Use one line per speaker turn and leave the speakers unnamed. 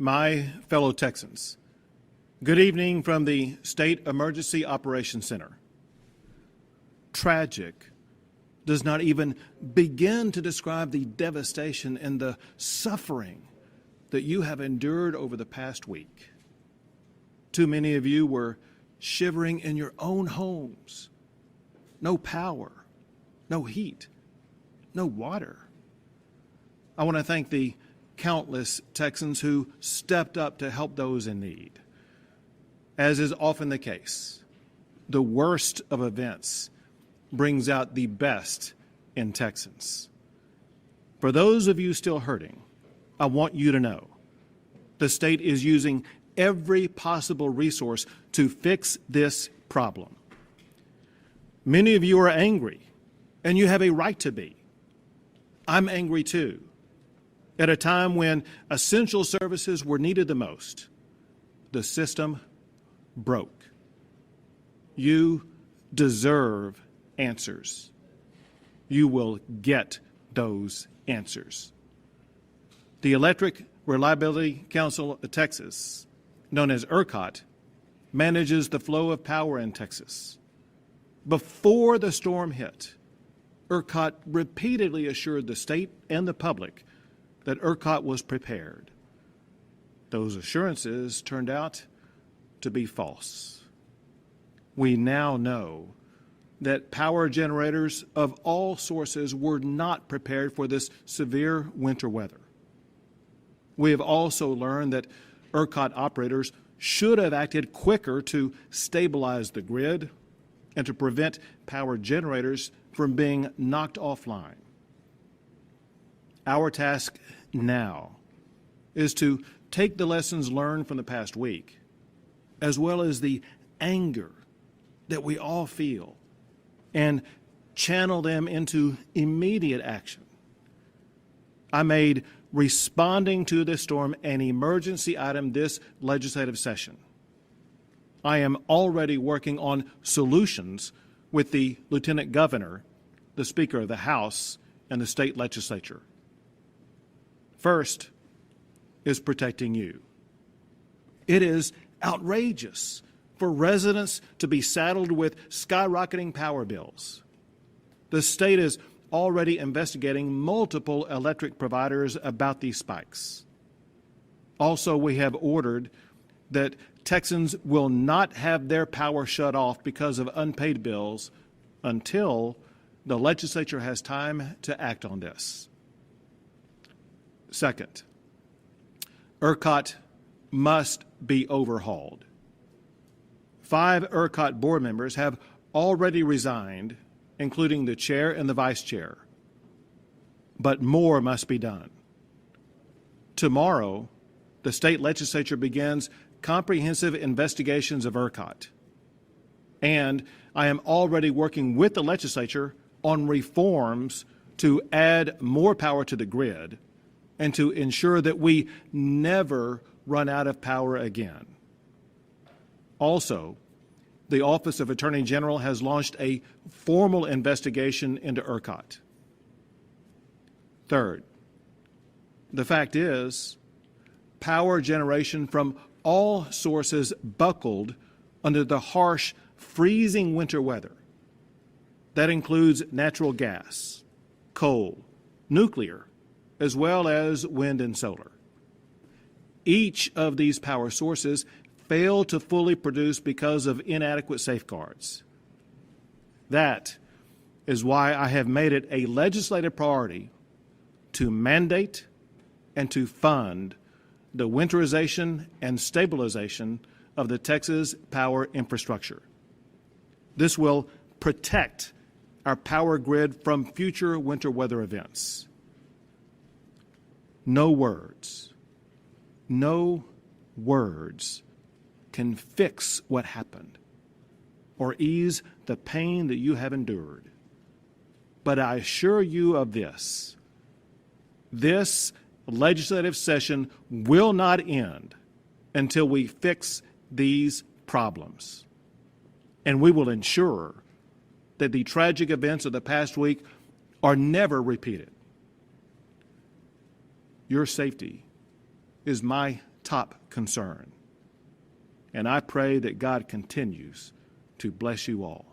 my fellow Texans, good evening from the State Emergency Operations Center. Tragic does not even begin to describe the devastation and the suffering that you have endured over the past week. Too many of you were shivering in your own homes. No power, no heat, no water. I want to thank the countless Texans who stepped up to help those in need. As is often the case, the worst of events brings out the best in Texans. For those of you still hurting, I want you to know the state is using every possible resource to fix this problem. Many of you are angry, and you have a right to be. I'm angry too. At a time when essential services were needed the most, the system broke. You deserve answers. You will get those answers. The Electric Reliability Council of Texas, known as ERCOT, manages the flow of power in Texas. Before the storm hit, ERCOT repeatedly assured the state and the public that ERCOT was prepared. Those assurances turned out to be false. We now know that power generators of all sources were not prepared for this severe winter weather. We have also learned that ERCOT operators should have acted quicker to stabilize the grid and to prevent power generators from being knocked offline. Our task now is to take the lessons learned from the past week, as well as the anger that we all feel, and channel them into immediate action. I made responding to this storm an emergency item this legislative session. I am already working on solutions with the Lieutenant Governor, the Speaker of the House, and the state legislature. First is protecting you. It is outrageous for residents to be saddled with skyrocketing power bills. The state is already investigating multiple electric providers about these spikes. Also, we have ordered that Texans will not have their power shut off because of unpaid bills until the legislature has time to act on this. Second, ERCOT must be overhauled. 5 ERCOT board members have already resigned, including the chair and the vice chair. But more must be done. Tomorrow, the state legislature begins comprehensive investigations of ERCOT. And I am already working with the legislature on reforms to add more power to the grid and to ensure that we never run out of power again. Also, the Office of Attorney General has launched a formal investigation into ERCOT. Third, the fact is, power generation from all sources buckled under the harsh, freezing winter weather. That includes natural gas, coal, nuclear, as well as wind and solar. Each of these power sources failed to fully produce because of inadequate safeguards. That is why I have made it a legislative priority to mandate and to fund the winterization and stabilization of the Texas power infrastructure. This will protect our power grid from future winter weather events. No words can fix what happened or ease the pain that you have endured. But I assure you of this: this legislative session will not end until we fix these problems. And we will ensure that the tragic events of the past week are never repeated. Your safety is my top concern. And I pray that God continues to bless you all.